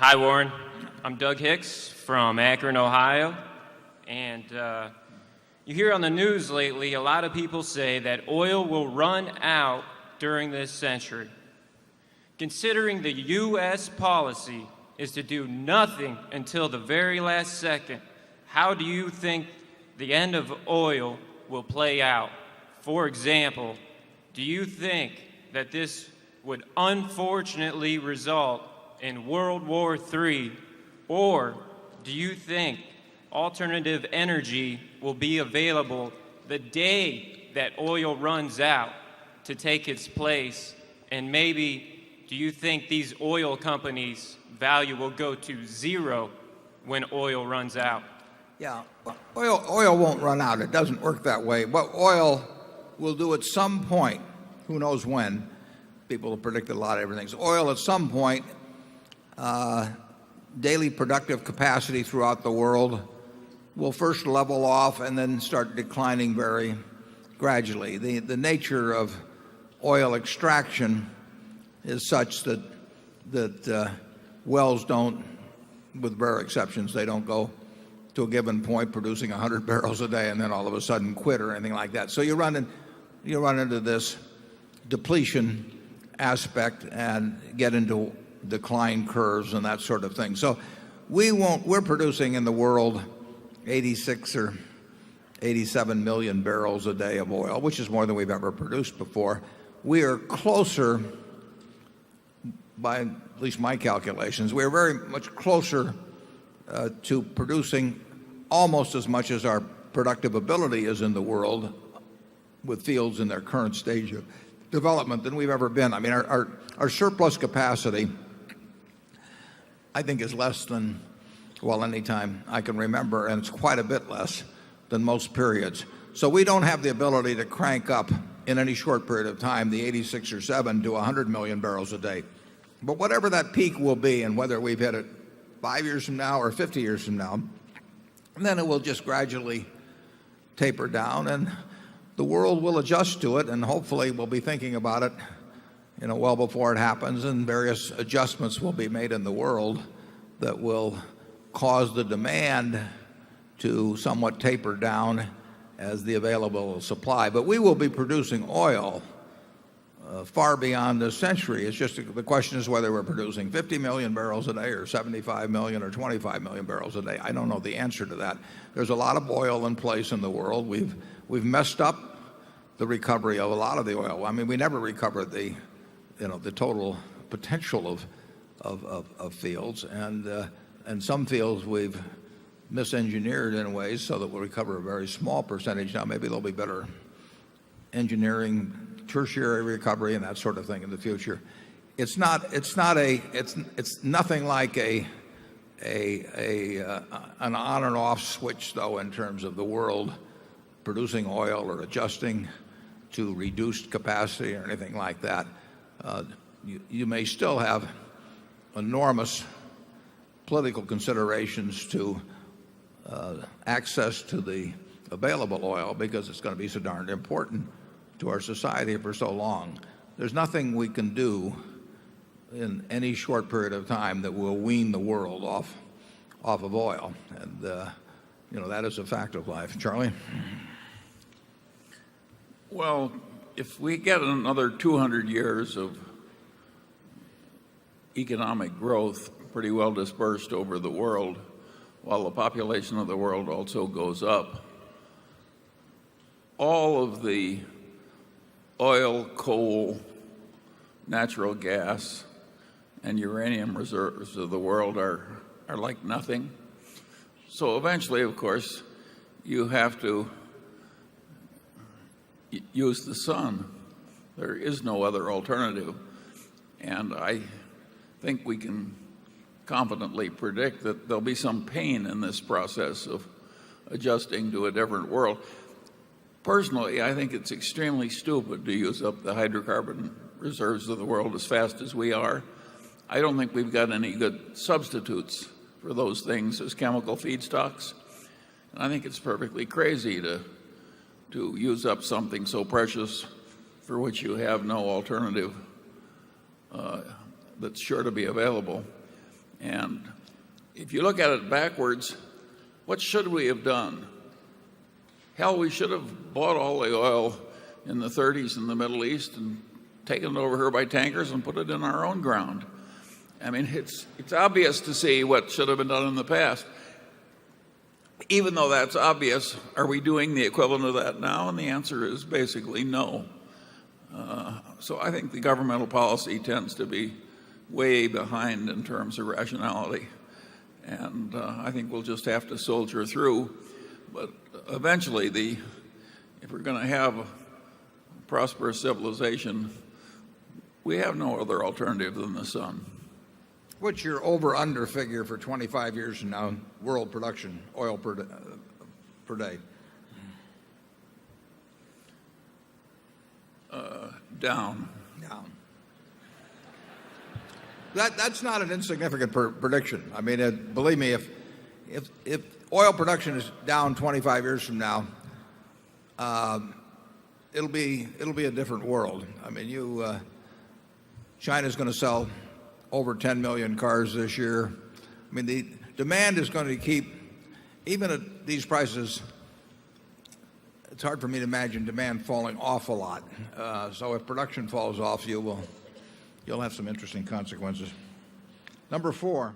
Hi, Warren. I'm Doug Hicks from Akron, Ohio. And you hear on the news lately, a lot of people say that oil will run out during this century. Considering the U.S. policy is to do nothing until the very last second, how do you think the end of oil will play out? For example, do you think that this would unfortunately result in World War III, or do you think alternative energy will be available the day that oil runs out to take its place? And maybe do you think these oil companies' value will go to zero when oil runs out? Yeah, oil won't run out. It doesn't work that way. What oil will do at some point, who knows when, people have predicted a lot of everything. So oil at some point, daily productive capacity throughout the world will first level off and then start declining very gradually. The nature of oil extraction is such that wells don't, with rare exceptions, they don't go to a given point producing 100 barrels a day and then all of a sudden quit or anything like that. So you run into this depletion aspect and get into decline curves and that sort of thing. So we're producing in the world 86 or 87 million barrels a day of oil, which is more than we've ever produced before. We are closer, by at least my calculations, we are very much closer to producing almost as much as our productive ability is in the world with fields in their current stage of development than we've ever been. I mean, our surplus capacity, I think, is less than, well, any time I can remember, and it's quite a bit less than most periods. So we don't have the ability to crank up in any short period of time the 86 or 7 to 100 million barrels a day. But whatever that peak will be, and whether we've hit it 5 years from now or 50 years from now, then it will just gradually taper down, and the world will adjust to it, and hopefully we'll be thinking about it, well before it happens, and various adjustments will be made in the world that will cause the demand to somewhat taper down as the available supply. But we will be producing oil far beyond this century. It's just the question is whether we're producing 50 million barrels a day or 75 million or 25 million barrels a day. I don't know the answer to that. There's a lot of oil in place in the world. We've messed up the recovery of a lot of the oil. I mean, we never recovered the total potential of fields, and some fields we've misengineered in ways so that we'll recover a very small percentage. Now maybe there'll be better engineering, tertiary recovery, and that sort of thing in the future. It's nothing like an on and off switch, though, in terms of the world producing oil or adjusting to reduced capacity or anything like that. You may still have enormous political considerations to access to the available oil because it's going to be so darned important to our society for so long. There's nothing we can do in any short period of time that will wean the world off of oil, and that is a fact of life. Charlie? Well, if we get another 200 years of economic growth pretty well dispersed over the world, while the population of the world also goes up, all of the oil, coal, natural gas, and uranium reserves of the world are like nothing. So eventually, of course, you have to use the sun. There is no other alternative. And I think we can confidently predict that there'll be some pain in this process of adjusting to a different world. Personally, I think it's extremely stupid to use up the hydrocarbon reserves of the world as fast as we are. I don't think we've got any good substitutes for those things as chemical feedstocks. And I think it's perfectly crazy to use up something so precious for which you have no alternative that's sure to be available. And if you look at it backwards, what should we have done? Hell, we should have bought all the oil in the 30s in the Middle East and taken it over here by tankers and put it in our own ground. I mean, it's obvious to see what should have been done in the past. Even though that's obvious, are we doing the equivalent of that now? And the answer is basically no. So I think the governmental policy tends to be way behind in terms of rationality. And I think we'll just have to soldier through. But eventually, if we're going to have a prosperous civilization, we have no other alternative than the sun. What's your over-under figure for 25 years from now, world production, oil per day? Down. Down. That's not an insignificant prediction. I mean, believe me, if oil production is down 25 years from now, it'll be a different world. I mean, China's going to sell over 10 million cars this year. I mean, the demand is going to keep, even at these prices, it's hard for me to imagine demand falling off a lot. So if production falls off, you'll have some interesting consequences. Number 4.